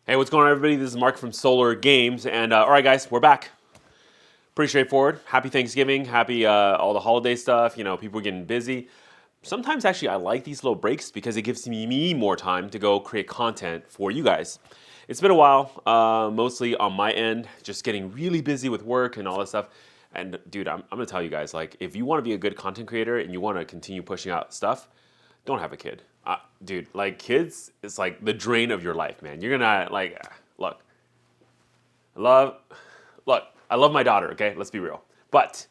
Hey, what's going on, everybody? This is Mark from Solar Games, and all right, guys, we're back. Pretty straightforward. Happy Thanksgiving. Happy all the holiday stuff. You know, people are getting busy. Sometimes, actually, I like these little breaks because it gives me more time to go create content for you guys. It's been a while, mostly on my end, just getting really busy with work and all that stuff. And dude, I'm gonna tell you guys, like, if you want to be a good content creator and you want to continue pushing out stuff, don't have a kid. Dude, like kids, it's like the drain of your life, man. You're gonna like, look, love, look, I love my daughter. Okay, let's be real. But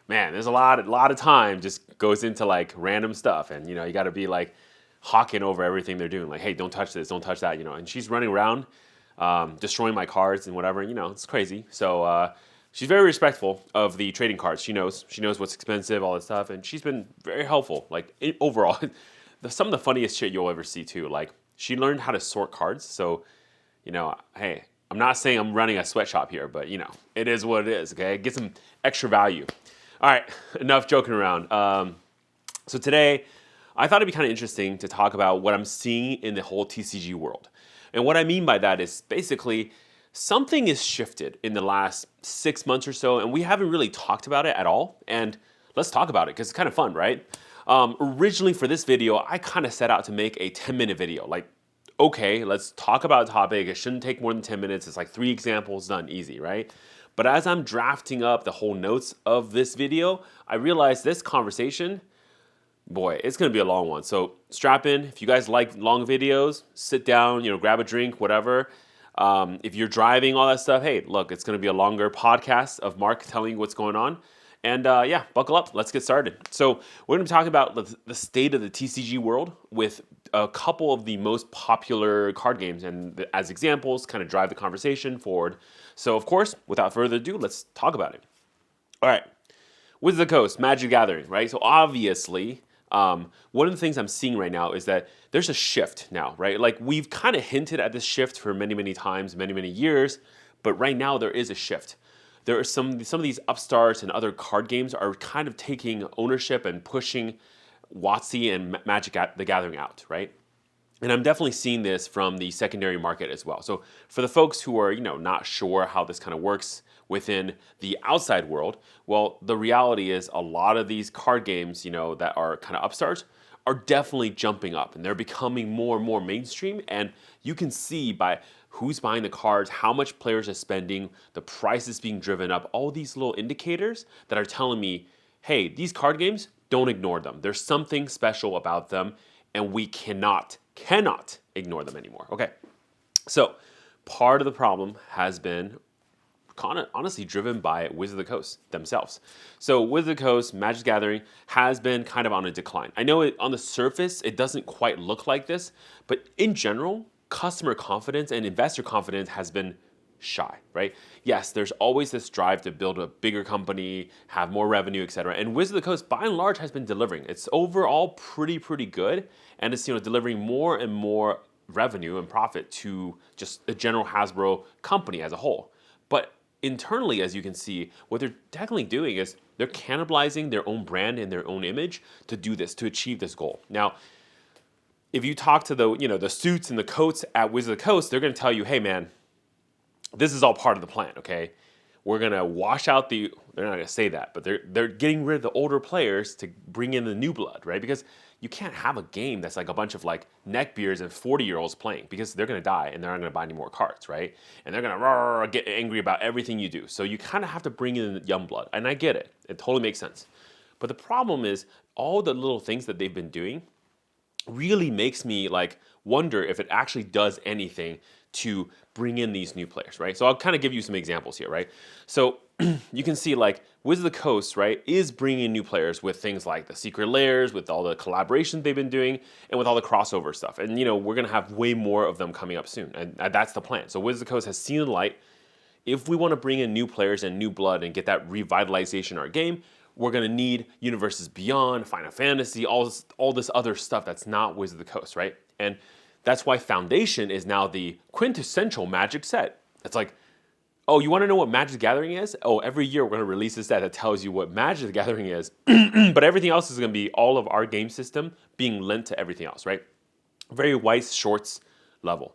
man, there's a lot of time just goes into like random stuff, and you know you got to be like hawking over everything they're doing. Like, hey, don't touch this, don't touch that, you know. And she's running around, destroying my cards and whatever. You know, it's crazy. So she's very respectful of the trading cards. She knows what's expensive, all this stuff, and she's been very helpful. Like overall. Some of the funniest shit you'll ever see too. Like she learned how to sort cards. So, you know, hey, I'm not saying I'm running a sweatshop here, but you know, it is what it is. Okay, get some extra value. All right, enough joking around. So today, I thought it'd be kind of interesting to talk about what I'm seeing in the whole TCG world, and what I mean by that is basically something is shifted in the last 6 months or so, and we haven't really talked about it at all. And let's talk about it because it's kind of fun, right? Originally for this video, I kind of set out to make a 10-minute video. Like, okay, let's talk about a topic. It shouldn't take more than 10 minutes. It's like 3 examples, done, easy, right? But as I'm drafting up the whole notes of this video, I realized this conversation, boy, it's going to be a long one. So strap in. If you guys like long videos, sit down, you know, grab a drink, whatever. If you're driving, all that stuff, hey, look, it's going to be a longer podcast of Mark telling you what's going on. And yeah, buckle up. Let's get started. So we're going to be talking about the state of the TCG world with a couple of the most popular card games, and as examples, kind of drive the conversation forward. So of course, without further ado, let's talk about it. All right, Wizards of the Coast, Magic the Gathering, right? So obviously, one of the things I'm seeing right now is that there's a shift now, right? Like we've kind of hinted at this shift for many times, many years, but right now there is a shift. There are some of these upstarts and other card games are kind of taking ownership and pushing WotC and Magic the Gathering out, right? And I'm definitely seeing this from the secondary market as well. So for the folks who are, you know, not sure how this kind of works within the outside world, well, the reality is a lot of these card games, you know, that are kind of upstarts are definitely jumping up and they're becoming more and more mainstream. And you can see by who's buying the cards, how much players are spending, the prices being driven up, all these little indicators that are telling me, hey, these card games, don't ignore them. There's something special about them, and we cannot ignore them anymore. Okay, so part of the problem has been honestly driven by Wizards of the Coast themselves. So Wizards of the Coast, Magic the Gathering has been kind of on a decline. I know on the surface, it doesn't quite look like this, but in general, customer confidence and investor confidence has been shy, right? Yes, there's always this drive to build a bigger company, have more revenue, etc. And Wizards of the Coast, by and large, has been delivering. It's overall pretty good, and it's, you know, delivering more and more revenue and profit to just the general Hasbro company as a whole. But internally, as you can see, what they're technically doing is they're cannibalizing their own brand and their own image to do this, to achieve this goal. Now, if you talk to the suits and the coats at Wizards of the Coast, they're going to tell you, hey man, this is all part of the plan, okay? We're going to wash out they're not going to say that, but they're getting rid of the older players to bring in the new blood, right? Because you can't have a game that's like a bunch of like neckbeards and 40-year-olds playing, because they're going to die and they're not going to buy any more cards, right? And they're going to get angry about everything you do. So you kind of have to bring in the young blood, and I get it. It totally makes sense. But the problem is all the little things that they've been doing really makes me like wonder if it actually does anything to bring in these new players, right? So I'll kind of give you some examples here, right? So you can see like Wizards of the Coast, right, is bringing in new players with things like the Secret Lairs, with all the collaborations they've been doing, and with all the crossover stuff. And, you know, we're going to have way more of them coming up soon, and that's the plan. So Wizards of the Coast has seen the light. If we want to bring in new players and new blood and get that revitalization in our game, we're going to need Universes Beyond, Final Fantasy, all this other stuff that's not Wizards of the Coast, right? And that's why Foundation is now the quintessential Magic set. It's like, oh, you want to know what Magic the Gathering is? Oh, every year we're going to release a set that tells you what Magic the Gathering is, but everything else is going to be all of our game system being lent to everything else, right? Very Weiss Schwartz level.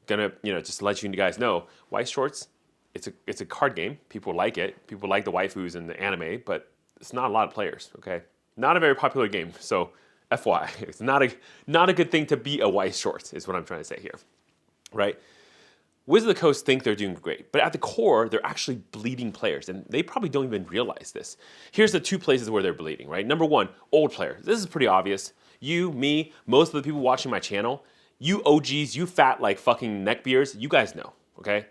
gonna, just let you guys know, White Shorts, it's a card game. People like it. People like the waifus and the anime, but it's not a lot of players, okay? Not a very popular game, so FYI, it's not a good thing to be a White Shorts, is what I'm trying to say here, right? Wizards of the Coast think they're doing great, but at the core, they're actually bleeding players, and they probably don't even realize this. Here's the two places where they're bleeding, right? Number one, old players. This is pretty obvious. You, me, most of the people watching my channel, you OGs, you fat like fucking neckbeards, you guys know, okay?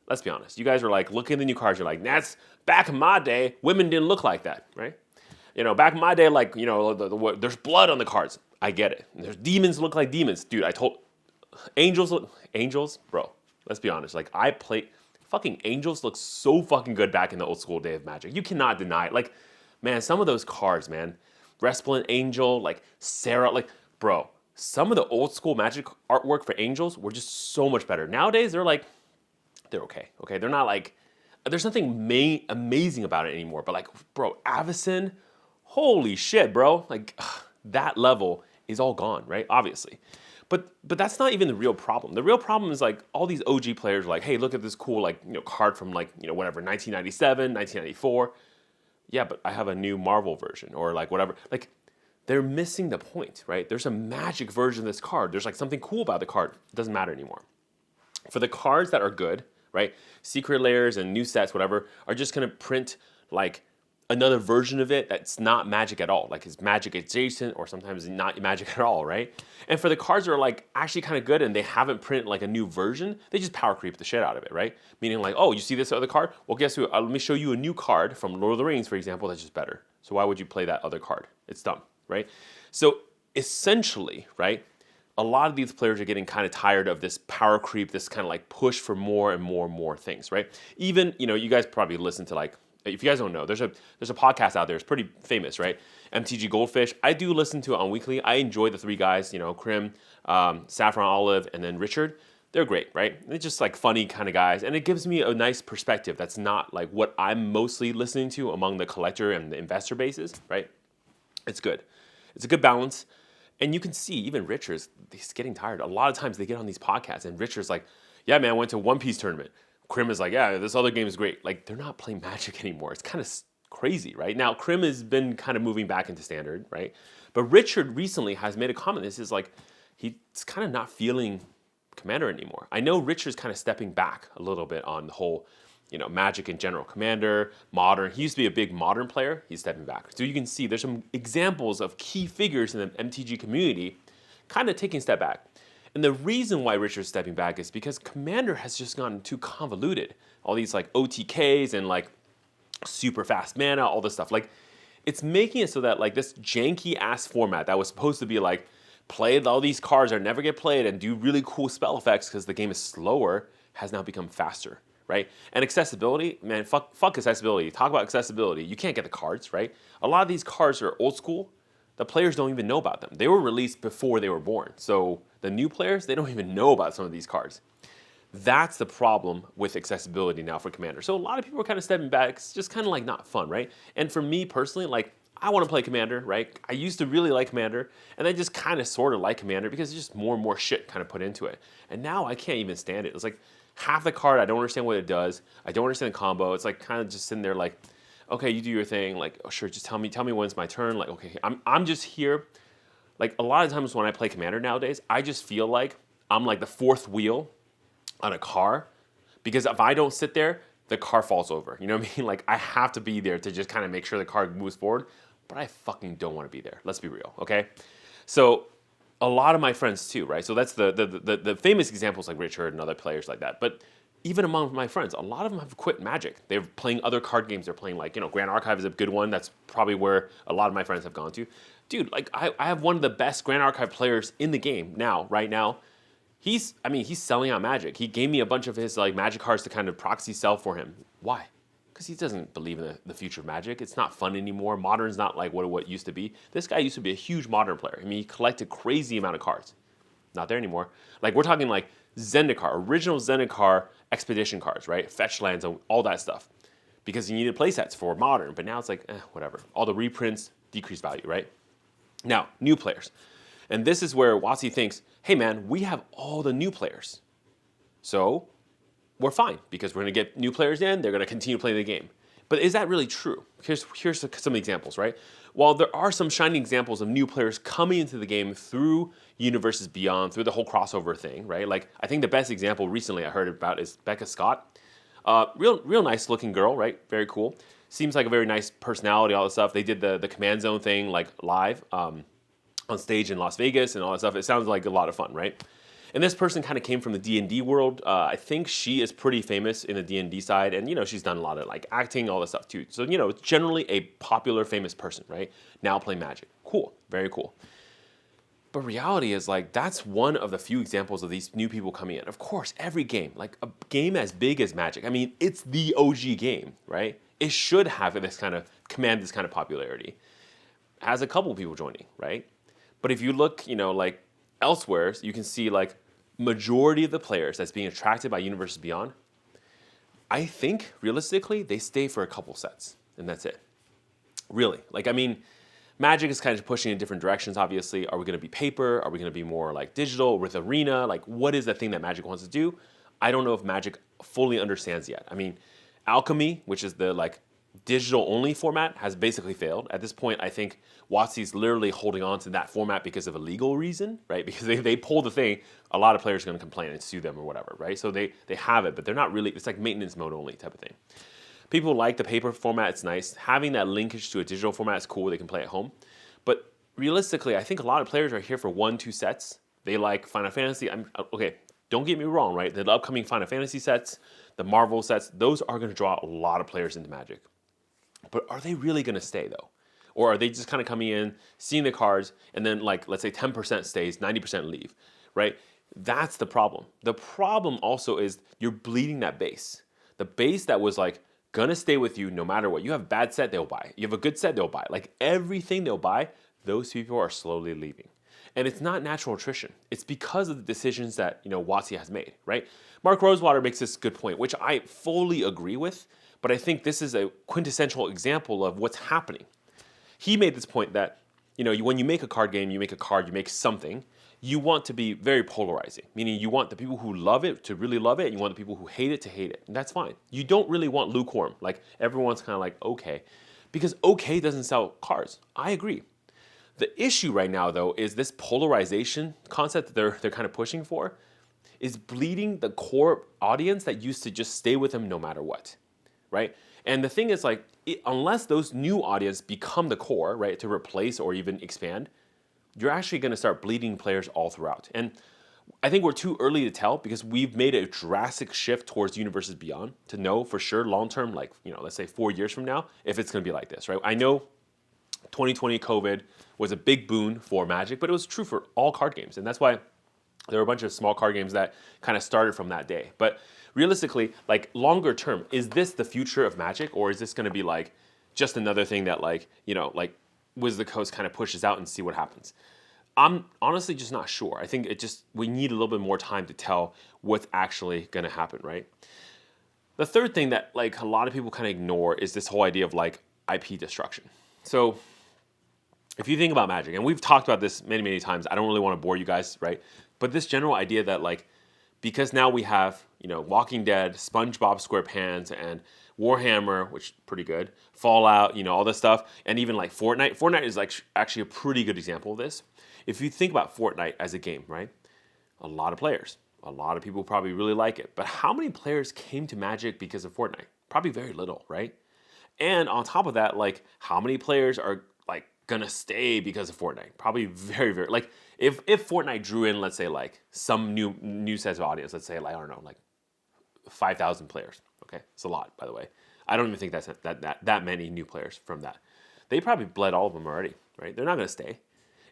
Let's be honest. You guys are like, looking at the new cards, you're like, that's back in my day, women didn't look like that, right? Back in my day, like, there's blood on the cards. I get it. There's demons look like demons. Dude, angels, bro. Let's be honest. Like, fucking angels look so fucking good back in the old school day of Magic. You cannot deny it. Like, man, some of those cards, man. Resplendent Angel, like Sarah, like, bro, some of the old school Magic artwork for angels were just so much better. Nowadays, they're okay. Okay, they're not like, there's nothing amazing about it anymore. But like, bro, Avacyn, holy shit, bro. Like, that level is all gone, right? Obviously. But that's not even the real problem. The real problem is like all these OG players are like, hey, look at this cool card from whatever 1997, 1994. Yeah, but I have a new Marvel version or like whatever. Like they're missing the point, right? There's a Magic version of this card. There's like something cool about the card. It doesn't matter anymore. For the cards that are good, right? Secret layers and new sets, whatever, are just gonna print like another version of it that's not Magic at all. Like it's Magic adjacent or sometimes not Magic at all, right? And for the cards that are like actually kind of good and they haven't printed like a new version, they just power creep the shit out of it, right? Meaning like, oh, you see this other card? Well, guess what? Let me show you a new card from Lord of the Rings, for example, that's just better. So why would you play that other card? It's dumb, right? So essentially, right, a lot of these players are getting kind of tired of this power creep, this kind of like push for more and more and more things, right? Even, you guys probably listen to like, if you guys don't know, there's a podcast out there. It's pretty famous, right? MTG Goldfish. I do listen to it on weekly. I enjoy the three guys, Krim, Saffron Olive, and then Richard. They're great, right? They're just like funny kind of guys. And it gives me a nice perspective that's not like what I'm mostly listening to among the collector and the investor bases, right? It's good. It's a good balance. And you can see even Richard's, he's getting tired. A lot of times they get on these podcasts and Richard's like, yeah, man, I went to One Piece tournament. Krim is like, yeah, this other game is great. Like, they're not playing Magic anymore. It's kind of crazy, right? Now, Krim has been kind of moving back into Standard, right? But Richard recently has made a comment. This is like, he's kind of not feeling Commander anymore. I know Richard's kind of stepping back a little bit on the whole, Magic in general. Commander, Modern. He used to be a big Modern player. He's stepping back. So you can see there's some examples of key figures in the MTG community kind of taking a step back. And the reason why Richard's stepping back is because Commander has just gotten too convoluted. All these like OTKs and like super fast mana, all this stuff. Like it's making it so that like this janky ass format that was supposed to be like play all these cards that never get played and do really cool spell effects because the game is slower has now become faster, right? And accessibility, man, fuck accessibility. Talk about accessibility. You can't get the cards, right? A lot of these cards are old school. The players don't even know about them. They were released before they were born. So the new players, they don't even know about some of these cards. That's the problem with accessibility now for Commander. So a lot of people are kind of stepping back. It's just kind of like not fun, right? And for me personally, like I want to play Commander, right? I used to really like Commander, and I just kind of sort of like Commander because it's just more and more shit kind of put into it. And now I can't even stand it. It's like half the card, I don't understand what it does. I don't understand the combo. It's like kind of just sitting there like, okay, you do your thing. Like, oh, sure, just tell me when it's my turn. Like, okay, I'm just here. Like, a lot of times when I play Commander nowadays, I just feel like I'm like the fourth wheel on a car. Because if I don't sit there, the car falls over. You know what I mean? Like, I have to be there to just kind of make sure the car moves forward. But I fucking don't want to be there. Let's be real, okay? So, a lot of my friends too, right? So that's the famous examples like Richard and other players like that. But even among my friends, a lot of them have quit Magic. They're playing other card games. They're playing like, Grand Archive is a good one. That's probably where a lot of my friends have gone to. Dude, like I have one of the best Grand Archive players in the game now, right now. He's selling out Magic. He gave me a bunch of his like Magic cards to kind of proxy sell for him. Why? Because he doesn't believe in the future of Magic. It's not fun anymore. Modern's not like what it used to be. This guy used to be a huge Modern player. I mean, he collected crazy amount of cards. Not there anymore. Like, we're talking like Zendikar, original Zendikar expedition cards, right? Fetch lands, all that stuff. Because you needed playsets for Modern. But now it's like, whatever. All the reprints, decrease value, right? Now, new players. And this is where WotC thinks, hey man, we have all the new players. So we're fine because we're going to get new players in. They're going to continue playing the game. But is that really true? Here's some examples, right? While there are some shining examples of new players coming into the game through Universes Beyond, through the whole crossover thing, right? Like, I think the best example recently I heard about is Becca Scott. Real nice looking girl, right? Very cool. Seems like a very nice personality, all this stuff. They did the Command Zone thing, like, live on stage in Las Vegas and all that stuff. It sounds like a lot of fun, right? And this person kind of came from the D&D world. I think she is pretty famous in the D&D side. And, she's done a lot of, like, acting, all this stuff, too. So, generally a popular, famous person, right? Now playing Magic. Cool. Very cool. But reality is, like, that's one of the few examples of these new people coming in. Of course, every game, like a game as big as Magic, I mean, it's the OG game, right? It should have command this kind of popularity. Has a couple people joining, right? But if you look, like elsewhere, you can see, like, majority of the players that's being attracted by Universes Beyond, I think, realistically, they stay for a couple sets, and that's it. Really. Like, I mean, Magic is kind of pushing in different directions, obviously. Are we going to be paper? Are we going to be more, like, digital with Arena? Like, what is the thing that Magic wants to do? I don't know if Magic fully understands yet. I mean, Alchemy, which is the, like, digital-only format, has basically failed. At this point, I think WotC's literally holding on to that format because of a legal reason, right? Because they pull the thing, a lot of players are going to complain and sue them or whatever, right? So they have it, but they're not really, it's like maintenance mode only type of thing. People like the paper format, it's nice. Having that linkage to a digital format is cool, they can play at home. But realistically, I think a lot of players are here for 1-2 sets. They like Final Fantasy. Okay, don't get me wrong, right? The upcoming Final Fantasy sets, the Marvel sets, those are going to draw a lot of players into Magic. But are they really going to stay, though? Or are they just kind of coming in, seeing the cards, and then, like, let's say 10% stays, 90% leave, right? That's the problem. The problem also is you're bleeding that base. The base that was, like, going to stay with you no matter what. You have a bad set, they'll buy. You have a good set, they'll buy. Like, everything they'll buy, those people are slowly leaving. And it's not natural attrition. It's because of the decisions that, WotC has made, right? Mark Rosewater makes this good point, which I fully agree with. But I think this is a quintessential example of what's happening. He made this point that, when you make a card game, you make a card, you make something, you want to be very polarizing. Meaning you want the people who love it to really love it, and you want the people who hate it to hate it. And that's fine. You don't really want lukewarm. Like, everyone's kind of like, okay. Because okay doesn't sell cards. I agree. The issue right now, though, is this polarization concept that they're kind of pushing for is bleeding the core audience that used to just stay with them no matter what. Right? And the thing is, like, unless those new audience become the core, right, to replace or even expand, you're actually going to start bleeding players all throughout. And I think we're too early to tell because we've made a drastic shift towards Universes Beyond to know for sure long-term, like, let's say 4 years from now, if it's going to be like this, right? I know 2020 COVID was a big boon for Magic, but it was true for all card games. And that's why there were a bunch of small card games that kind of started from that day. But realistically, like, longer term, is this the future of Magic, or is this going to be like just another thing that, like, like Wizards of the Coast kind of pushes out and see what happens? I'm honestly just not sure. I think we need a little bit more time to tell what's actually going to happen, right? The third thing that, like, a lot of people kind of ignore is this whole idea of, like, IP destruction. So if you think about Magic, and we've talked about this many, many times, I don't really want to bore you guys, right? But this general idea that, like, because now we have, Walking Dead, SpongeBob SquarePants, and Warhammer, which is pretty good, Fallout, all this stuff, and even like Fortnite. Fortnite is like actually a pretty good example of this. If you think about Fortnite as a game, right? A lot of players, a lot of people probably really like it. But how many players came to Magic because of Fortnite? Probably very little, right? And on top of that, like, how many players are, like, gonna stay because of Fortnite? Probably very, very, like, if Fortnite drew in, let's say, like, some new set of audience, let's say, like, I don't know, like 5,000 players. Okay, it's a lot, by the way. I don't even think that's that many new players from that. They probably bled all of them already, right? They're not going to stay.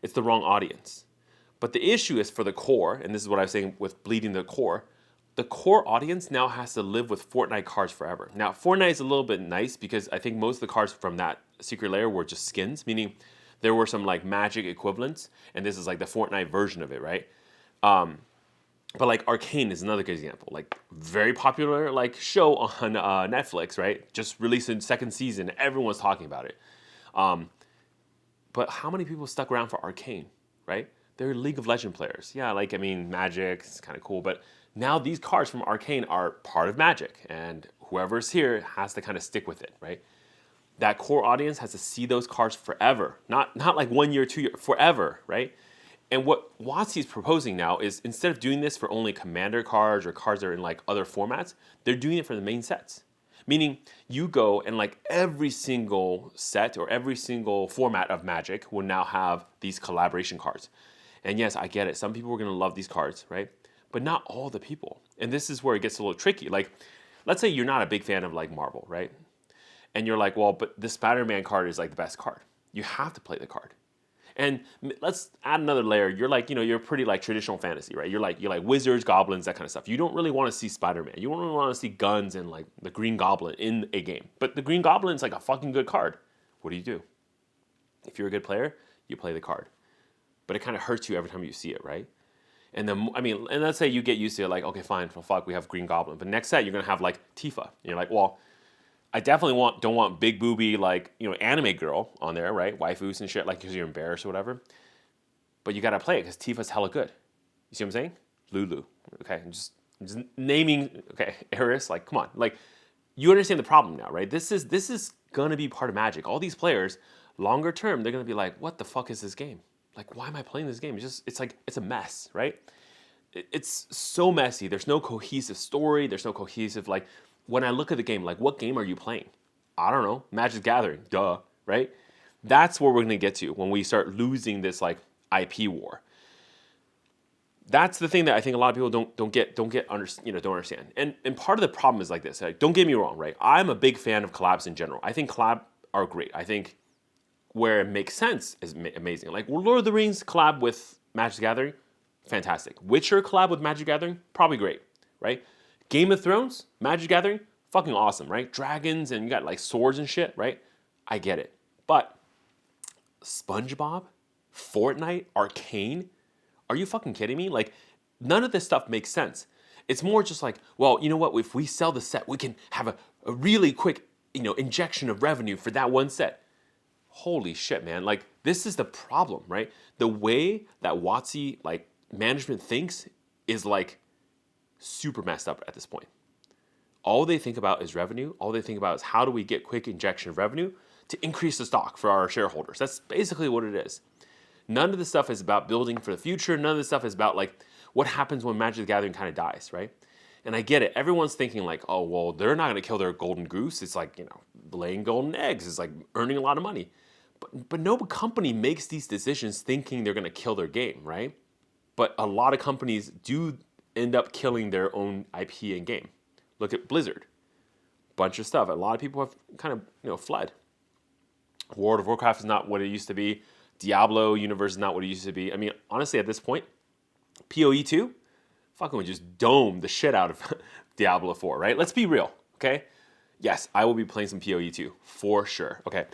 It's the wrong audience. But the issue is for the core, and this is what I was saying with bleeding the core audience now has to live with Fortnite cards forever. Now, Fortnite is a little bit nice because I think most of the cards from that secret layer were just skins, meaning there were some, like, Magic equivalents, and this is like the Fortnite version of it, right? But, like, Arcane is another good example. Like, very popular, like, show on Netflix, right? Just released a second season. Everyone's talking about it. But how many people stuck around for Arcane, right? They're League of Legends players. Yeah, like, I mean, Magic is kind of cool, but Now these cards from Arcane are part of Magic, and whoever's here has to kind of stick with it, right? That core audience has to see those cards forever, not like 1 year, 2 years, forever, right? And what WotC is proposing now is instead of doing this for only Commander cards or cards that are in like other formats, they're doing it for the main sets. Meaning you go and like every single set or every single format of Magic will now have these collaboration cards. And yes, I get it. Some people are going to love these cards, right? But not all the people. And this is where it gets a little tricky. Like, let's say you're not a big fan of like Marvel, right? And you're like, well, but the Spider-Man card is like the best card. You have to play the card. And let's add another layer. You're like, you're pretty like traditional fantasy, right? You're like wizards, goblins, that kind of stuff. You don't really want to see Spider-Man. You don't really want to see guns and like the Green Goblin in a game. But the Green Goblin is like a fucking good card. What do? If you're a good player, you play the card. But it kind of hurts you every time you see it, right? And then, and let's say you get used to it, like, okay, fine, well, fuck, we have Green Goblin. But next set, you're going to have like Tifa. And you're like, well, I definitely don't want big booby like anime girl on there, right? Waifus and shit, like because you're embarrassed or whatever. But you gotta play it because Tifa's hella good. You see what I'm saying? Lulu. Okay, just naming. Okay, Eris. Like, come on. Like, you understand the problem now, right? This is gonna be part of Magic. All these players, longer term, they're gonna be like, what the fuck is this game? Like, why am I playing this game? It's a mess, right? It's so messy. There's no cohesive story. There's no cohesive like. When I look at the game, like, what game are you playing? I don't know. Magic the Gathering. Duh, right? That's where we're going to get to when we start losing this, like, IP war. That's the thing that I think a lot of people don't understand. And part of the problem is like this. Like, don't get me wrong, right? I'm a big fan of collabs in general. I think collab are great. I think where it makes sense is amazing. Like, Lord of the Rings collab with Magic the Gathering, fantastic. Witcher collab with Magic the Gathering, probably great, right? Game of Thrones, Magic Gathering, fucking awesome, right? Dragons and you got like swords and shit, right? I get it. But SpongeBob, Fortnite, Arcane, are you fucking kidding me? Like, none of this stuff makes sense. It's more just like, well, you know what? If we sell the set, we can have a really quick, injection of revenue for that one set. Holy shit, man. Like, this is the problem, right? The way that WotC, like, management thinks is like, super messed up at this point. All they think about is revenue. All they think about is how do we get quick injection of revenue to increase the stock for our shareholders. That's basically what it is. None of this stuff is about building for the future. None of this stuff is about like what happens when Magic the Gathering kind of dies, right? And I get it. Everyone's thinking like, oh, well, they're not going to kill their golden goose. It's like, laying golden eggs. It's like earning a lot of money. But no company makes these decisions thinking they're going to kill their game, right? But a lot of companies do end up killing their own IP and game. Look at Blizzard. Bunch of stuff. A lot of people have kind of, fled. World of Warcraft is not what it used to be. Diablo universe is not what it used to be. I mean, honestly, at this point, PoE 2 fucking would just dome the shit out of Diablo 4, right? Let's be real, okay? Yes, I will be playing some PoE 2 for sure, okay?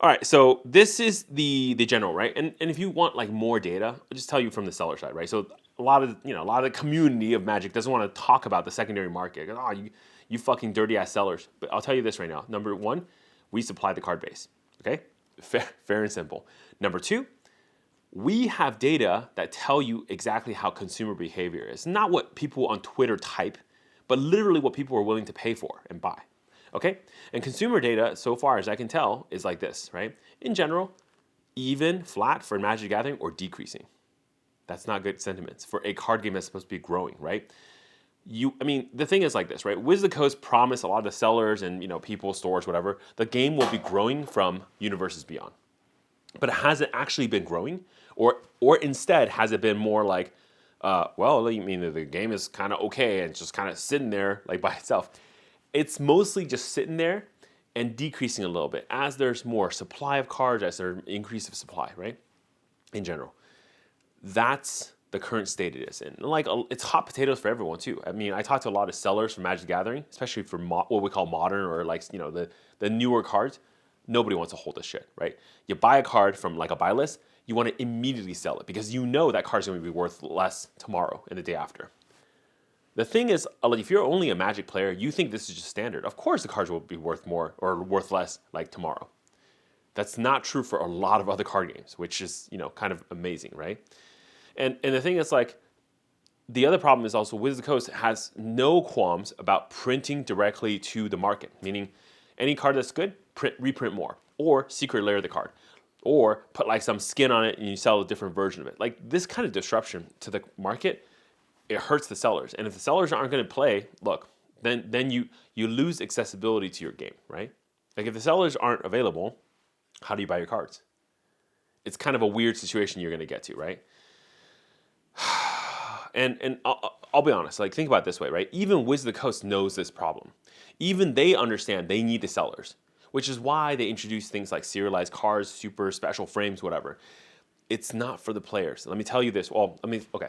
All right, so this is the general, right? And if you want like more data, I'll just tell you from the seller side, right? So a lot of the community of Magic doesn't want to talk about the secondary market. Oh, you fucking dirty ass sellers. But I'll tell you this right now. Number one, we supply the card base. Okay, fair and simple. Number two, we have data that tell you exactly how consumer behavior is. Not what people on Twitter type, but literally what people are willing to pay for and buy. Okay, and consumer data, so far as I can tell, is like this, right? In general, even, flat for Magic the Gathering, or decreasing. That's not good sentiments for a card game that's supposed to be growing, right? The thing is like this, right? Wizard of the Coast promised a lot of the sellers and people, stores, whatever, the game will be growing from Universes Beyond. But has it actually been growing, or instead has it been more like, the game is kind of okay and it's just kind of sitting there like by itself? It's mostly just sitting there and decreasing a little bit as there's more supply of cards, as there's increase of supply, right? In general. That's the current state it is in. Like, it's hot potatoes for everyone too. I mean, I talked to a lot of sellers for Magic the Gathering, especially for what we call modern or like, the newer cards. Nobody wants to hold this shit, right? You buy a card from like a buy list, you want to immediately sell it because that card's going to be worth less tomorrow and the day after. The thing is, if you're only a Magic player, you think this is just standard. Of course the cards will be worth more or worth less like tomorrow. That's not true for a lot of other card games, which is, kind of amazing, right? And the thing is, like, the other problem is also Wizards of the Coast has no qualms about printing directly to the market, meaning any card that's good, reprint more, or secret layer the card, or put like some skin on it and you sell a different version of it. Like this kind of disruption to the market, it hurts the sellers. And if the sellers aren't going to play, look, then you lose accessibility to your game, right? Like if the sellers aren't available, how do you buy your cards? It's kind of a weird situation you're going to get to, right? And I'll be honest, like think about it this way, right? Even Wizards of the Coast knows this problem. Even they understand they need the sellers, which is why they introduce things like serialized cards, super special frames, whatever. It's not for the players. Let me tell you this. Well, okay,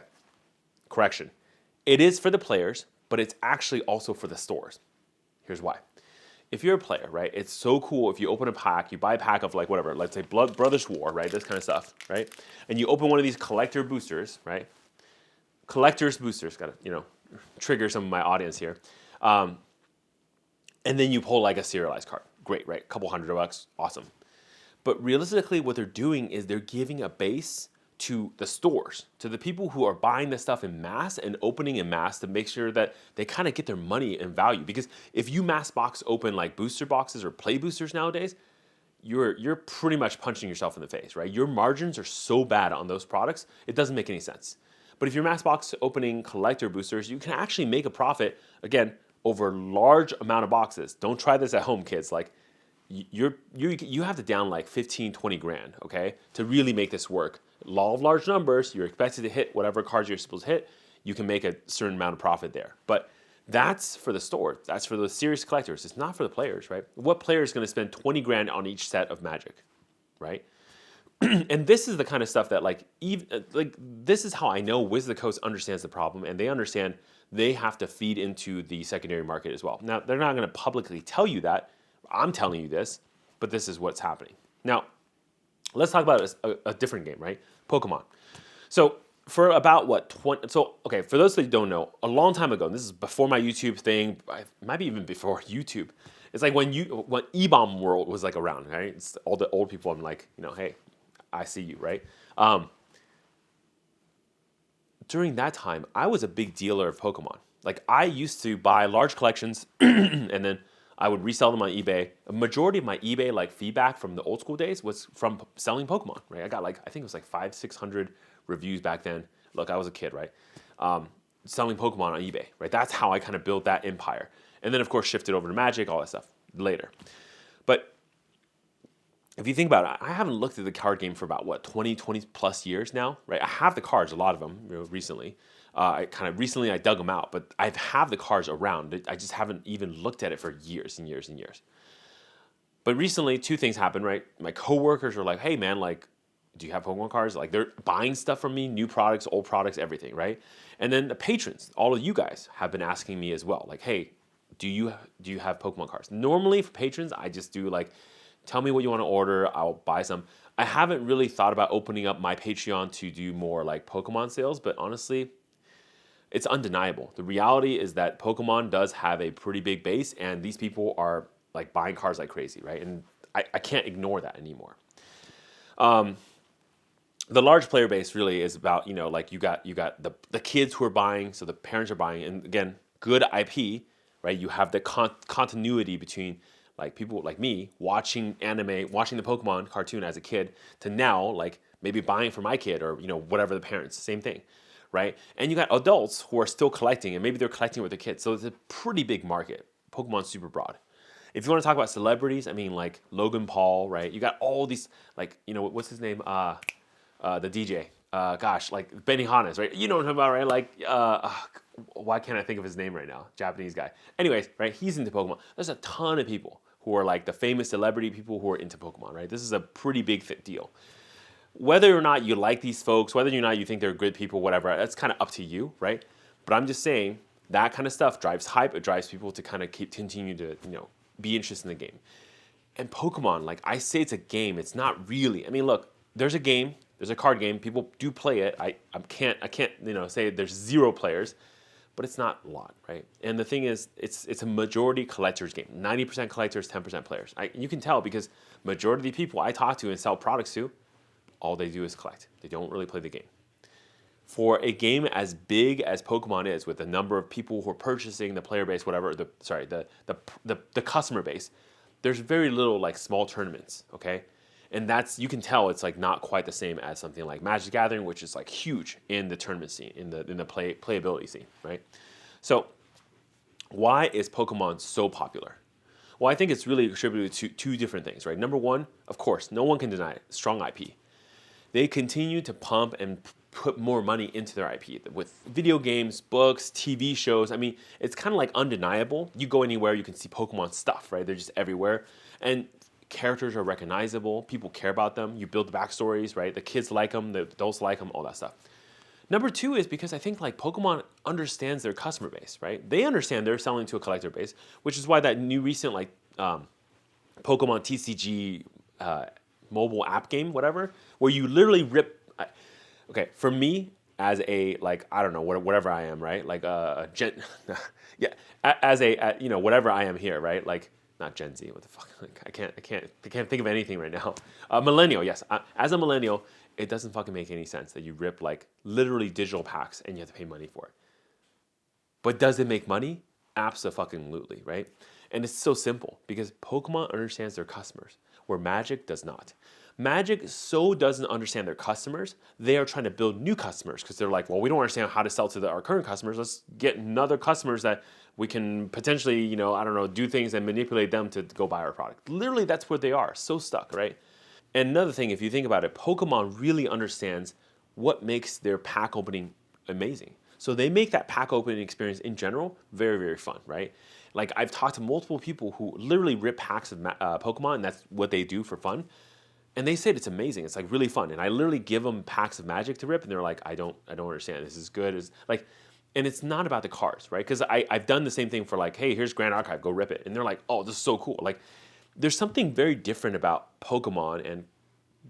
correction. It is for the players, but it's actually also for the stores. Here's why. If you're a player, right, it's so cool if you open a pack, you buy a pack of like whatever, let's say Blood Brothers War, right, this kind of stuff, right? And you open one of these collector boosters, right? Collector's boosters, gotta, trigger some of my audience here. And then you pull like a serialized card. Great, right? A couple $100, awesome. But realistically, what they're doing is they're giving a base to the stores, to the people who are buying the stuff in mass and opening in mass to make sure that they kind of get their money and value. Because if you mass box open like booster boxes or play boosters nowadays, you're pretty much punching yourself in the face, right? Your margins are so bad on those products, it doesn't make any sense. But if you're mass box opening collector boosters, you can actually make a profit, again, over a large amount of boxes. Don't try this at home, kids. Like, you have to down like 15, 20 grand, okay, to really make this work. Law of large numbers, you're expected to hit whatever cards you're supposed to hit. You can make a certain amount of profit there. But that's for the store. That's for the serious collectors. It's not for the players, right? What player is going to spend 20 grand on each set of Magic, right? And this is the kind of stuff that this is how I know Wizards of the Coast understands the problem, and they understand they have to feed into the secondary market as well. Now, they're not going to publicly tell you that. I'm telling you this, but this is what's happening. Now, let's talk about a different game, right? Pokemon. So for about for those that don't know, a long time ago, and this is before my YouTube thing, maybe even before YouTube. It's like when E-Bomb World was like around, right? It's all the old people. I'm like, hey, I see you, right? During that time, I was a big dealer of Pokemon. Like I used to buy large collections and then I would resell them on eBay. A majority of my eBay like feedback from the old school days was from selling Pokemon, right? I got I think it was like 500-600 reviews back then. Look, I was a kid, right? Selling Pokemon on eBay, right? That's how I kind of built that empire. And then of course shifted over to Magic, all that stuff later. But if you think about it, I haven't looked at the card game for about 20 plus years now, right? I have the cards, a lot of them, recently. I dug them out, but I have the cards around. I just haven't even looked at it for years and years and years. But recently, two things happened, right? My coworkers were like, "Hey, man, like, do you have Pokemon cards?" Like, they're buying stuff from me, new products, old products, everything, right? And then the patrons, all of you guys, have been asking me as well, like, "Hey, do you have Pokemon cards?" Normally for patrons, I just do like, tell me what you want to order, I'll buy some. I haven't really thought about opening up my Patreon to do more like Pokemon sales, but honestly, it's undeniable. The reality is that Pokemon does have a pretty big base, and these people are like buying cards like crazy, right? And I can't ignore that anymore. The large player base really is about, like you got the kids who are buying, so the parents are buying, and again, good IP, right? You have the continuity between like people like me watching anime, watching the Pokemon cartoon as a kid, to now like maybe buying for my kid or whatever the parents, same thing. Right? And you got adults who are still collecting, and maybe they're collecting with their kids. So it's a pretty big market. Pokemon's super broad. If you want to talk about celebrities, I mean, like Logan Paul, right? You got all these, like, what's his name? The DJ. Like Benny Hannes, right? You know what I'm talking about, right? Like, why can't I think of his name right now? Japanese guy. Anyways, right? He's into Pokemon. There's a ton of people who are like the famous celebrity people who are into Pokemon, right? This is a pretty big deal. Whether or not you like these folks, whether or not you think they're good people, whatever, that's kind of up to you, right? But I'm just saying that kind of stuff drives hype. It drives people to kind of continue to, be interested in the game. And Pokemon, like I say, it's a game. It's not really. I mean, look, there's a game. There's a card game. People do play it. I can't say there's zero players, but it's not a lot, right? And the thing is, it's a majority collectors game. 90% collectors, 10% players. You can tell because majority of the people I talk to and sell products to, all they do is collect. They don't really play the game. For a game as big as Pokemon is, with the number of people who are purchasing, the player base, whatever, the customer base, there's very little like small tournaments, okay? And that's, you can tell it's like not quite the same as something like Magic the Gathering, which is like huge in the tournament scene, in the playability scene, right? So why is Pokemon so popular? Well, I think it's really attributed to two different things, right? Number one, of course, no one can deny it, strong IP. They continue to pump and put more money into their IP with video games, books, TV shows. I mean, it's kind of like undeniable. You go anywhere, you can see Pokemon stuff, right? They're just everywhere. And characters are recognizable. People care about them. You build the backstories, right? The kids like them, the adults like them, all that stuff. Number two is because I think like Pokemon understands their customer base, right? They understand they're selling to a collector base, which is why that new recent like Pokemon TCG mobile app game, whatever, where you literally rip. Okay, for me as a like I don't know whatever I am, right? Like yeah, as a you know whatever I am here, right? Like not Gen Z. What the fuck? Like, I can't think of anything right now. Millennial, yes. As a millennial, it doesn't fucking make any sense that you rip like literally digital packs and you have to pay money for it. But does it make money? Abso-fucking-lutely, right? And it's so simple because Pokemon understands their customers, where Magic does not. Magic so doesn't understand their customers, they are trying to build new customers because they're like, well, we don't understand how to sell to our current customers. Let's get another customers that we can potentially, you know, I don't know, do things and manipulate them to go buy our product. Literally, that's where they are, so stuck, right? And another thing, if you think about it, Pokemon really understands what makes their pack opening amazing. So they make that pack opening experience in general very, very fun, right? Like I've talked to multiple people who literally rip packs of Pokemon, and that's what they do for fun. And they said it's amazing. It's like really fun. And I literally give them packs of Magic to rip, and they're like, I don't understand. This is good. It's like, and it's not about the cards, right? Because I've done the same thing for like, hey, here's Grand Archive, go rip it. And they're like, oh, this is so cool. Like, there's something very different about Pokemon and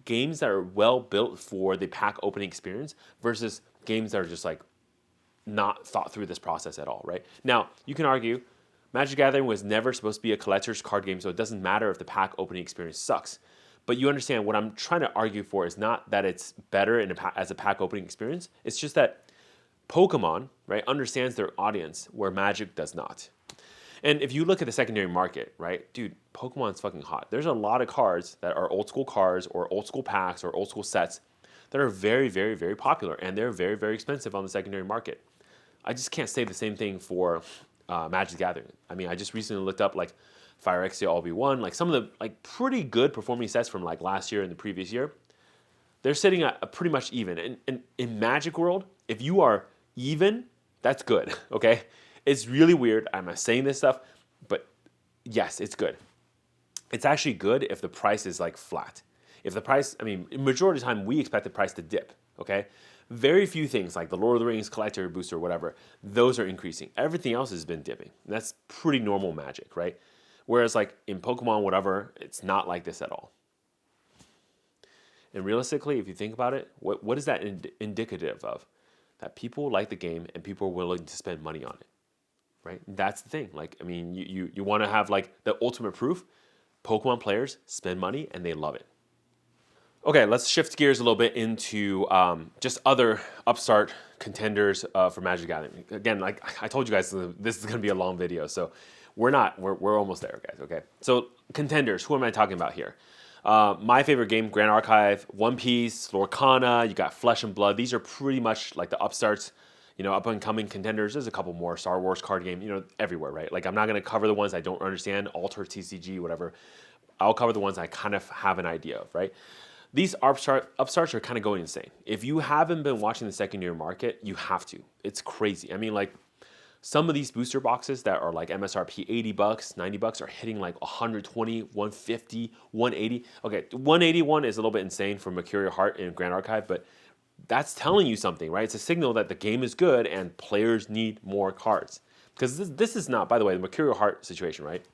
games that are well built for the pack opening experience versus games that are just like not thought through this process at all, right? Now, you can argue Magic the Gathering was never supposed to be a collector's card game, so it doesn't matter if the pack opening experience sucks. But you understand what I'm trying to argue for is not that it's better as a pack opening experience. It's just that Pokemon, right, understands their audience where Magic does not. And if you look at the secondary market, right, dude, Pokemon's fucking hot. There's a lot of cards that are old school cards or old school packs or old school sets that are very, very, very popular, and they're very, very expensive on the secondary market. I just can't say the same thing for Magic the Gathering. I mean, I just recently looked up like Phyrexia All V1, like some of the like pretty good performing sets from like last year and the previous year. They're sitting at a pretty much even. And in Magic World, if you are even, that's good, okay? It's really weird. I'm not saying this stuff, but yes, it's good. It's actually good if the price is like flat. If the price, I mean, majority of the time we expect the price to dip, okay? Very few things like the Lord of the Rings collector booster, whatever, those are increasing. Everything else has been dipping. And that's pretty normal Magic, right? Whereas like in Pokemon, whatever, it's not like this at all. And realistically, if you think about it, what is that indicative of? That people like the game and people are willing to spend money on it, right? That's the thing. Like, I mean, you want to have like the ultimate proof. Pokemon players spend money and they love it. Okay, let's shift gears a little bit into just other upstart contenders for Magic the Gathering. Again, like I told you guys, this is going to be a long video, so we're almost there, guys, okay? So contenders, who am I talking about here? My favorite game, Grand Archive, One Piece, Lorcana, you got Flesh and Blood. These are pretty much like the upstarts, you know, up-and-coming contenders. There's a couple more, Star Wars card game, you know, everywhere, right? Like I'm not going to cover the ones I don't understand, Alter, TCG, whatever. I'll cover the ones I kind of have an idea of, right? These upstarts are kind of going insane. If you haven't been watching the secondary market, you have to. It's crazy. I mean, like, some of these booster boxes that are like MSRP $80, $90 are hitting like 120, 150, 180. Okay, 181 is a little bit insane for Mercurial Heart in Grand Archive, but that's telling you something, right? It's a signal that the game is good and players need more cards. Because this is not, by the way, the Mercurial Heart situation, right?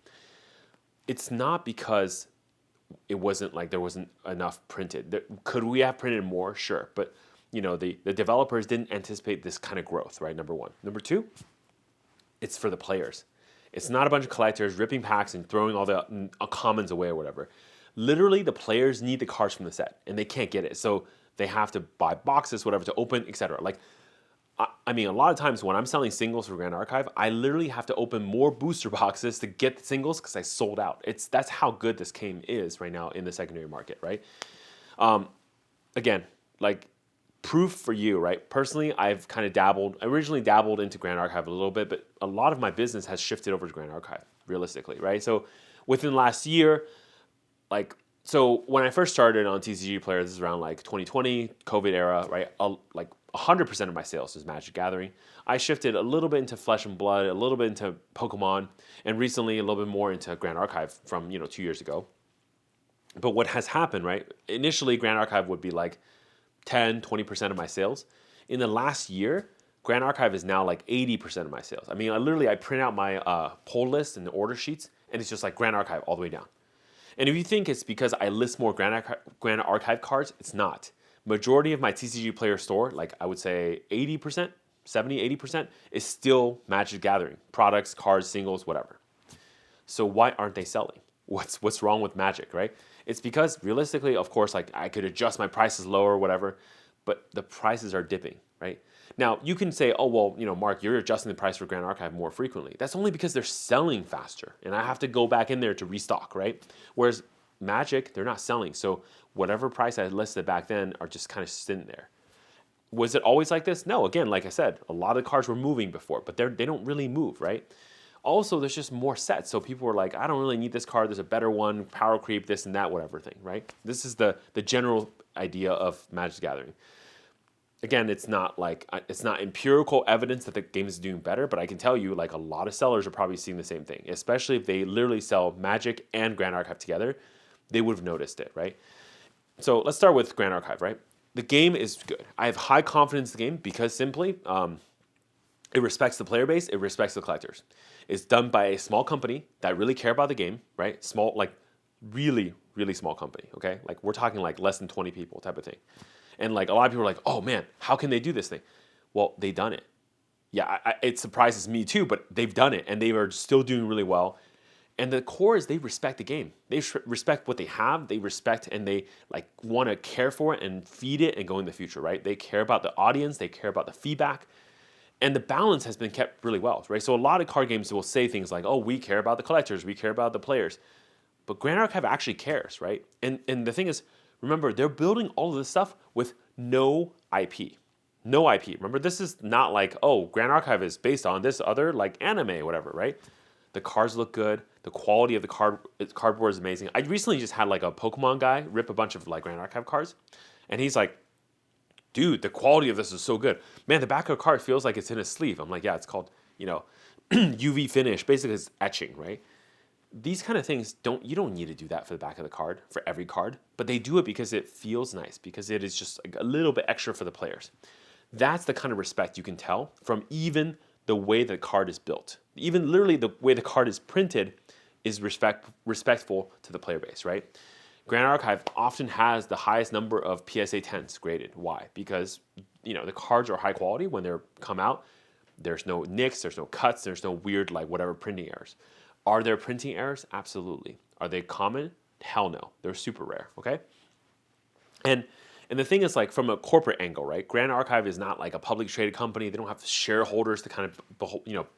It's not because it wasn't like there wasn't enough printed. Could we have printed more? Sure. But, you know, the developers didn't anticipate this kind of growth, right? Number one. Number two, it's for the players. It's not a bunch of collectors ripping packs and throwing all the commons away or whatever. Literally, the players need the cards from the set, and they can't get it. So They have to buy boxes, whatever, to open, etc. Like, I mean, a lot of times when I'm selling singles for Grand Archive, I literally have to open more booster boxes to get the singles because I sold out. That's how good this game is right now in the secondary market, right? Again, like proof for you, right? Personally, I've kind of dabbled. I originally dabbled into Grand Archive a little bit, but a lot of my business has shifted over to Grand Archive, realistically, right? So within the last year, so when I first started on TCG Player, this is around like 2020, COVID era, right? Like 100% of my sales is Magic Gathering. I shifted a little bit into Flesh and Blood, a little bit into Pokemon, and recently a little bit more into Grand Archive from 2 years ago. But what has happened, right? Initially, Grand Archive would be like 10, 20% of my sales. In the last year, Grand Archive is now like 80% of my sales. I mean, I print out my pull list and the order sheets, and it's just like Grand Archive all the way down. And if you think it's because I list more Grand Archive cards, it's not. Majority of my TCG Player store, like I would say 80%, 70, 80%, is still Magic Gathering. Products, cards, singles, whatever. So why aren't they selling? What's wrong with Magic, right? It's because realistically, of course, like I could adjust my prices lower or whatever, but the prices are dipping, right? Now, you can say, oh, well, Mark, you're adjusting the price for Grand Archive more frequently. That's only because they're selling faster, and I have to go back in there to restock, right? Whereas Magic, they're not selling. So whatever price I listed back then are just kind of sitting there. Was it always like this? No, again, like I said, a lot of cards were moving before, but they don't really move, right? Also, there's just more sets. So people were like, I don't really need this card. There's a better one, power creep, this and that, whatever thing, right? This is the general idea of Magic Gathering. Again, it's not empirical evidence that the game is doing better, but I can tell you, like, a lot of sellers are probably seeing the same thing, especially if they literally sell Magic and Grand Archive together. They would have noticed it, right? So let's start with Grand Archive, right? The game is good. I have high confidence in the game because simply it respects the player base, it respects the collectors. It's done by a small company that really care about the game, right? Small, like really, really small company, okay? Like we're talking like less than 20 people type of thing. And like a lot of people are like, oh man, how can they do this thing? Well, they've done it. Yeah, it surprises me too, but they've done it and they are still doing really well. And the core is they respect the game. They respect what they have. They respect and they like want to care for it and feed it and go in the future, right? They care about the audience. They care about the feedback. And the balance has been kept really well, right? So a lot of card games will say things like, oh, we care about the collectors. We care about the players. But Grand Archive actually cares, right? And the thing is, remember, they're building all of this stuff with no IP. No IP. Remember, this is not like, oh, Grand Archive is based on this other like anime or whatever, right? The cards look good. The quality of the cardboard is amazing. I recently just had like a Pokemon guy rip a bunch of like Grand Archive cards. And he's like, dude, the quality of this is so good. Man, the back of the card feels like it's in a sleeve. I'm like, yeah, it's called, UV finish. Basically, it's etching, right? These kind of things, you don't need to do that for the back of the card, for every card. But they do it because it feels nice, because it is just like a little bit extra for the players. That's the kind of respect you can tell from even the way the card is built. Even literally the way the card is printed is respectful to the player base, right? Grand Archive often has the highest number of PSA 10s graded. Why? Because the cards are high quality when they're come out. There's no nicks, there's no cuts, there's no weird like whatever printing errors. Are there printing errors? Absolutely. Are they common? Hell no. They're super rare, okay? And the thing is, like, from a corporate angle, right? Grand Archive is not like a publicly traded company. They don't have shareholders to kind of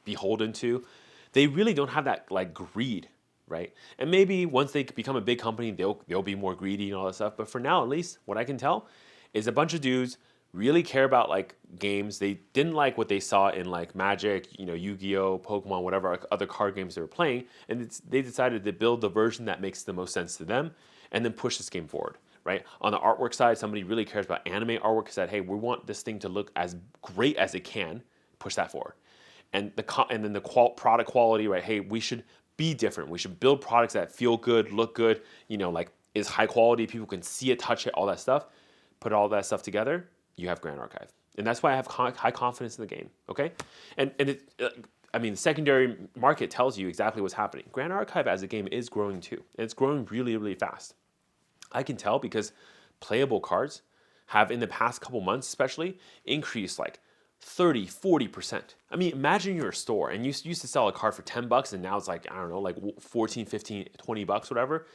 beholden to. They really don't have that like greed, right? And maybe once they become a big company, they'll be more greedy and all that stuff. But for now, at least, what I can tell is a bunch of dudes really care about like games. They didn't like what they saw in like Magic, Yu-Gi-Oh, Pokemon, whatever like, other card games they were playing, and they decided to build the version that makes the most sense to them, and then push this game forward. Right? On the artwork side, somebody really cares about anime artwork. Said, hey, we want this thing to look as great as it can. Push that forward, and then the product quality, right? Hey, we should be different. We should build products that feel good, look good. Like is high quality. People can see it, touch it, all that stuff. Put all that stuff together. You have Grand Archive, and that's why I have high confidence in the game. Okay, and the secondary market tells you exactly what's happening. Grand Archive as a game is growing too, and it's growing really, really fast. I can tell because playable cards have in the past couple months especially increased like 30, 40%. I mean, imagine you're a store and you used to sell a card for $10 and now it's like, I don't know, like 14, 15, $20, whatever.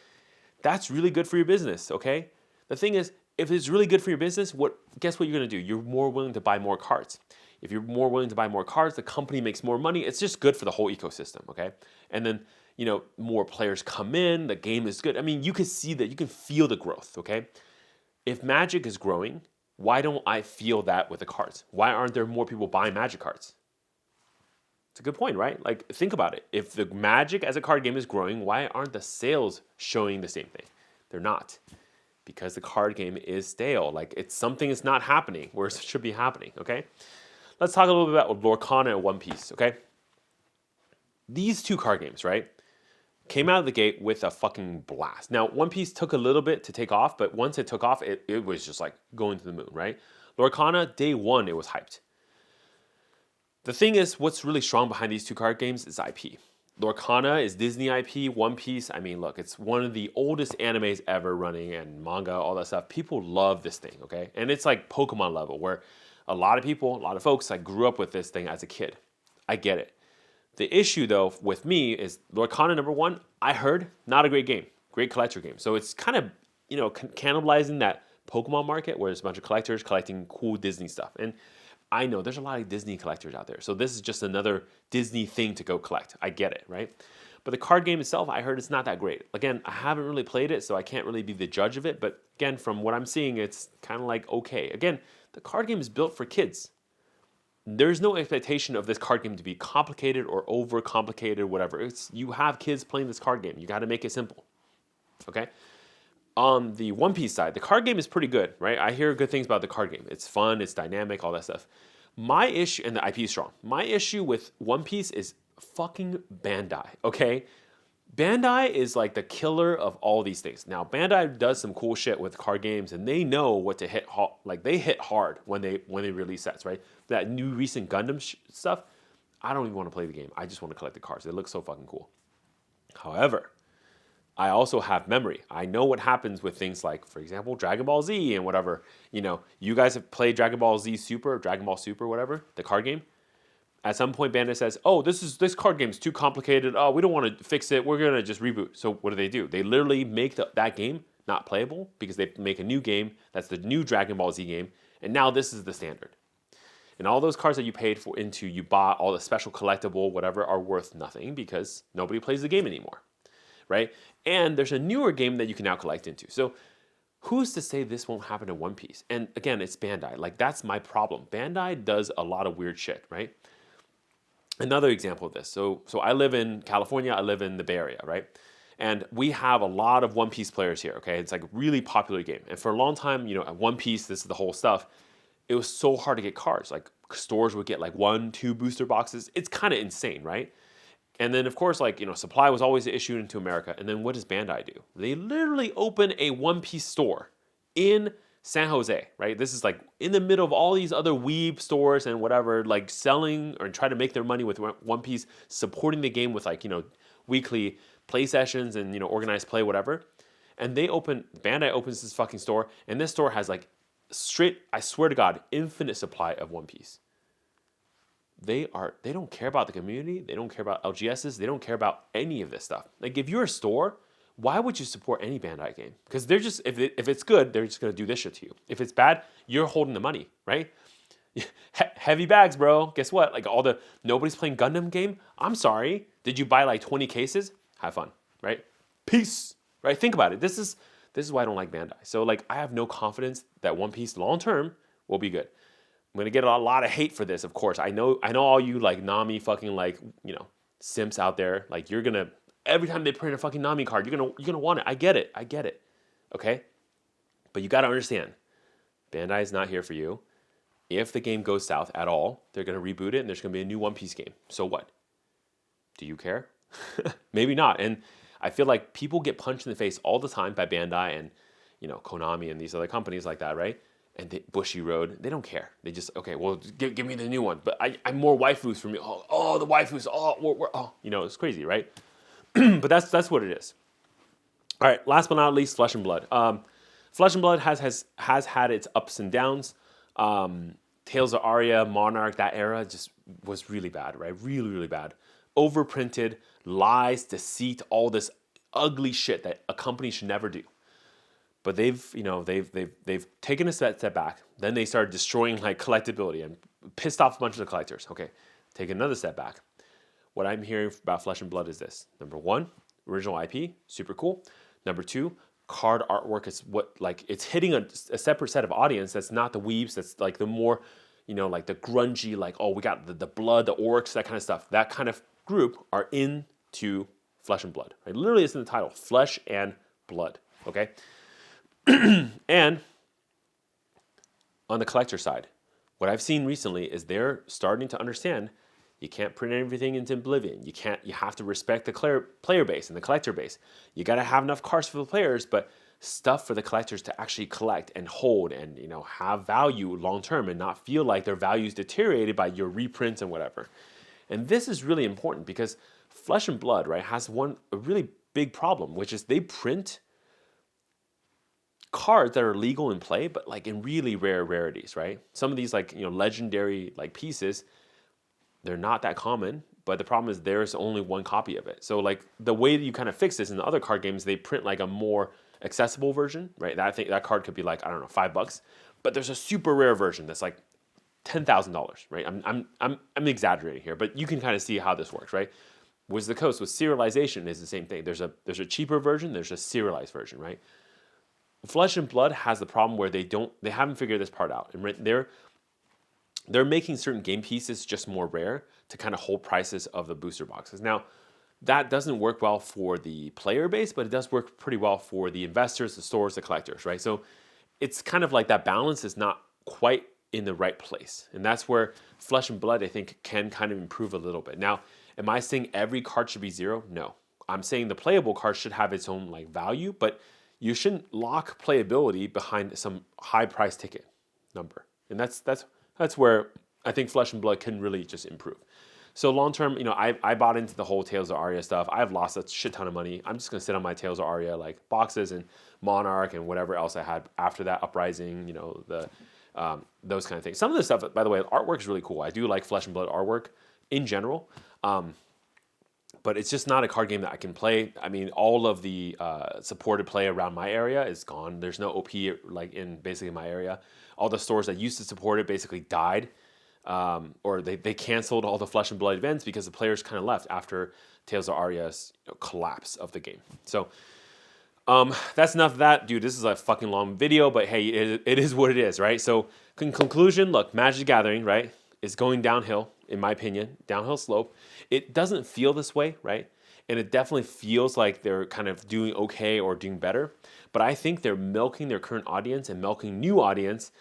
That's really good for your business, okay? The thing is, if it's really good for your business, guess what you're going to do? You're more willing to buy more cards. If you're more willing to buy more cards, the company makes more money. It's just good for the whole ecosystem, okay? And then, more players come in, the game is good. I mean, you can see that, you can feel the growth, okay? If Magic is growing, why don't I feel that with the cards? Why aren't there more people buying Magic cards? It's a good point, right? Like, think about it. If the Magic as a card game is growing, why aren't the sales showing the same thing? They're not. Because the card game is stale. Like, it's something is not happening where it should be happening, okay? Let's talk a little bit about Lorcana and One Piece, okay? These two card games, right, came out of the gate with a fucking blast. Now, One Piece took a little bit to take off, but once it took off, it was just like going to the moon, right? Lorcana, day one, it was hyped. The thing is, what's really strong behind these two card games is IP. Lorcana is Disney IP. One Piece, I mean, look, it's one of the oldest animes ever running and manga, all that stuff. People love this thing, okay? And it's like Pokemon level where a lot of folks like grew up with this thing as a kid. I get it. The issue though with me is Lorcana number one, I heard not a great game, great collector game. So it's kind of, cannibalizing that Pokemon market where there's a bunch of collectors collecting cool Disney stuff. And I know there's a lot of Disney collectors out there. So this is just another Disney thing to go collect. I get it, right? But the card game itself, I heard it's not that great. Again, I haven't really played it, so I can't really be the judge of it. But again, from what I'm seeing, it's kind of like okay. Again, the card game is built for kids. There's no expectation of this card game to be complicated or over-complicated, whatever. You have kids playing this card game. You got to make it simple, okay? On the One Piece side, the card game is pretty good, right? I hear good things about the card game. It's fun, it's dynamic, all that stuff. My issue, and the IP is strong. My issue with One Piece is fucking Bandai, okay? Bandai is like the killer of all these things. Now, Bandai does some cool shit with card games, and they know what to hit. Like they hit hard when they release sets, right? That new recent Gundam stuff, I don't even want to play the game. I just want to collect the cards. They look so fucking cool. However, I also have memory. I know what happens with things like, for example, Dragon Ball Z and whatever. You guys have played Dragon Ball Z Super, Dragon Ball Super, whatever, the card game. At some point, Bandai says, "Oh, this card game is too complicated. Oh, we don't want to fix it. We're gonna just reboot." So what do? They literally make that game not playable because they make a new game that's the new Dragon Ball Z game, and now this is the standard. And all those cards that you paid for you bought, all the special collectible, whatever, are worth nothing because nobody plays the game anymore, right? And there's a newer game that you can now collect into. So who's to say this won't happen to One Piece? And again, it's Bandai. Like that's my problem. Bandai does a lot of weird shit, right? Another example of this. So I live in California. I live in the Bay Area, right? And we have a lot of One Piece players here, okay? It's like a really popular game. And for a long time, at One Piece, this is the whole stuff. It was so hard to get cards. Like stores would get like 1-2 booster boxes. It's kind of insane, right? And then of course, supply was always an issue into America. And then what does Bandai do? They literally open a One Piece store in San Jose, right? This is like in the middle of all these other weeb stores and whatever, like selling or trying to make their money with One Piece, supporting the game with weekly play sessions and organized play, whatever. And Bandai opens this fucking store, and this store has like I swear to God, infinite supply of One Piece. They don't care about the community, they don't care about LGSs, they don't care about any of this stuff. Like if you're a store, why would you support any Bandai game? Because they're just, if it's good, they're just going to do this shit to you. If it's bad, you're holding the money, right? Heavy bags, bro. Guess what? Like nobody's playing Gundam game. I'm sorry. Did you buy like 20 cases? Have fun, right? Peace, right? Think about it. This is why I don't like Bandai. So like I have no confidence that One Piece long term will be good. I'm going to get a lot of hate for this, of course. I know all you like Nami fucking simps out there. Like you're going to, every time they print a fucking Nami card, you're gonna want it. I get it. Okay? But you gotta understand, Bandai is not here for you. If the game goes south at all, they're gonna reboot it and there's gonna be a new One Piece game. So what? Do you care? Maybe not. And I feel like people get punched in the face all the time by Bandai and Konami and these other companies like that, right? And Bushy Road, they don't care. They just, okay, well, give me the new one. But I'm more waifus for me. Oh, the waifus. It's crazy, right? But that's what it is. All right, last but not least, Flesh and Blood. Flesh and Blood has had its ups and downs. Tales of Aria, Monarch, that era just was really bad, right? Really, really bad. Overprinted, lies, deceit, all this ugly shit that a company should never do. but they've taken a step back. Then they started destroying like collectability and pissed off a bunch of the collectors. Okay, take another step back. What I'm hearing about Flesh and Blood is this: number one, original IP, super cool. Number two, card artwork is what, like, it's hitting a separate set of audience that's not the weebs, that's like the more, like the grungy, like, oh, we got the blood, the orcs, that kind of stuff. That kind of group are into Flesh and Blood. Right? Literally, it's in the title, Flesh and Blood. Okay, and on the collector side, what I've seen recently is they're starting to understand you can't print everything into oblivion. You have to respect the player base and the collector base. You got to have enough cards for the players, but stuff for the collectors to actually collect and hold and have value long term and not feel like their value is deteriorated by your reprints and whatever. And this is really important because Flesh and Blood, right, has a really big problem, which is they print cards that are legal in play, but like in really rare rarities, right? Some of these like legendary like pieces, they're not that common, but the problem is there's only one copy of it. So like the way that you kind of fix this in the other card games, they print like a more accessible version, right? That card could be like, I don't know, $5, but there's a super rare version that's like $10,000, right? I'm exaggerating here, but you can kind of see how this works, right? Wizards of the Coast with serialization is the same thing. There's a cheaper version, there's a serialized version, right? Flesh and Blood has the problem where they haven't figured this part out, and they're making certain game pieces just more rare to kind of hold prices of the booster boxes. Now, that doesn't work well for the player base, but it does work pretty well for the investors, the stores, the collectors, right? So it's kind of like that balance is not quite in the right place. And that's where Flesh and Blood, I think, can kind of improve a little bit. Now, am I saying every card should be zero? No. I'm saying the playable card should have its own like value, but you shouldn't lock playability behind some high price ticket number. And that's where I think Flesh and Blood can really just improve. So long term, I bought into the whole Tales of Aria stuff. I've lost a shit ton of money. I'm just gonna sit on my Tales of Aria like boxes and Monarch and whatever else I had after that, Uprising, those kind of things. Some of the stuff, by the way, the artwork is really cool. I do like Flesh and Blood artwork in general, but it's just not a card game that I can play. I mean, all of the supported play around my area is gone. There's no OP like in basically my area. All the stores that used to support it basically died. Or they canceled all the Flesh and Blood events because the players kind of left after Tales of Aria's collapse of the game. So that's enough of that. Dude, this is a fucking long video, but hey, it is what it is, right? So in conclusion, look, Magic the Gathering, right, is going downhill, in my opinion, downhill slope. It doesn't feel this way, right? And it definitely feels like they're kind of doing okay or doing better. But I think they're milking their current audience and milking new audience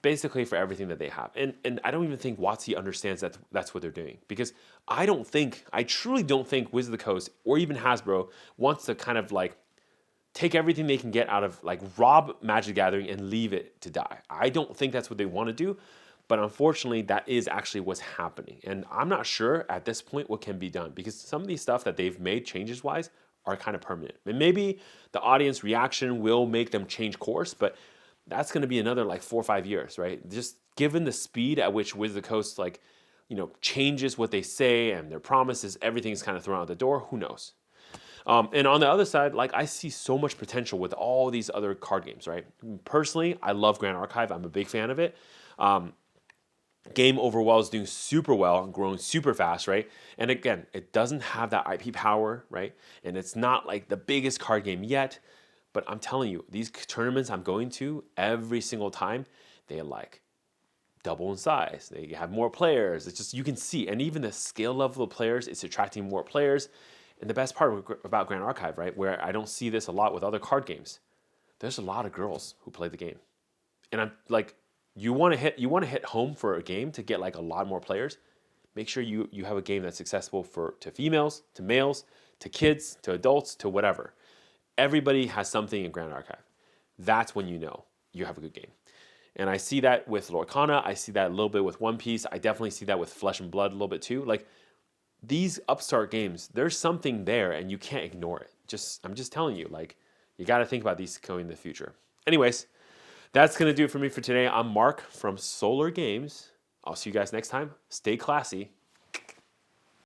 basically for everything that they have. And I don't even think WotC understands that that's what they're doing. Because I truly don't think Wizards of the Coast or even Hasbro wants to kind of like take everything they can get out of, like, rob Magic the Gathering and leave it to die. I don't think that's what they want to do. But unfortunately, that is actually what's happening. And I'm not sure at this point what can be done, because some of these stuff that they've made changes-wise are kind of permanent. And maybe the audience reaction will make them change course, but that's going to be another like 4 or 5 years, right? Just given the speed at which Wizards of the Coast changes what they say and their promises, everything's kind of thrown out the door. Who knows? And on the other side, like, I see so much potential with all these other card games, right? Personally, I love Grand Archive. I'm a big fan of it. Game overall is doing super well and growing super fast, right? And again, it doesn't have that IP power, right? And it's not like the biggest card game yet, but I'm telling you, these tournaments I'm going to every single time, they like double in size. They have more players. It's just, you can see, and even the skill level of players, it's attracting more players. And the best part about Grand Archive, right, where I don't see this a lot with other card games, there's a lot of girls who play the game. And I'm like, you want to hit home for a game to get like a lot more players. Make sure you have a game that's accessible to females, to males, to kids, to adults, to whatever. Everybody has something in Grand Archive. That's when you know you have a good game. And I see that with Lorcana. I see that a little bit with One Piece. I definitely see that with Flesh and Blood a little bit too. Like, these upstart games, there's something there and you can't ignore it. I'm just telling you, like, you got to think about these going in the future. Anyways, that's going to do it for me for today. I'm Mark from Solar Games. I'll see you guys next time. Stay classy.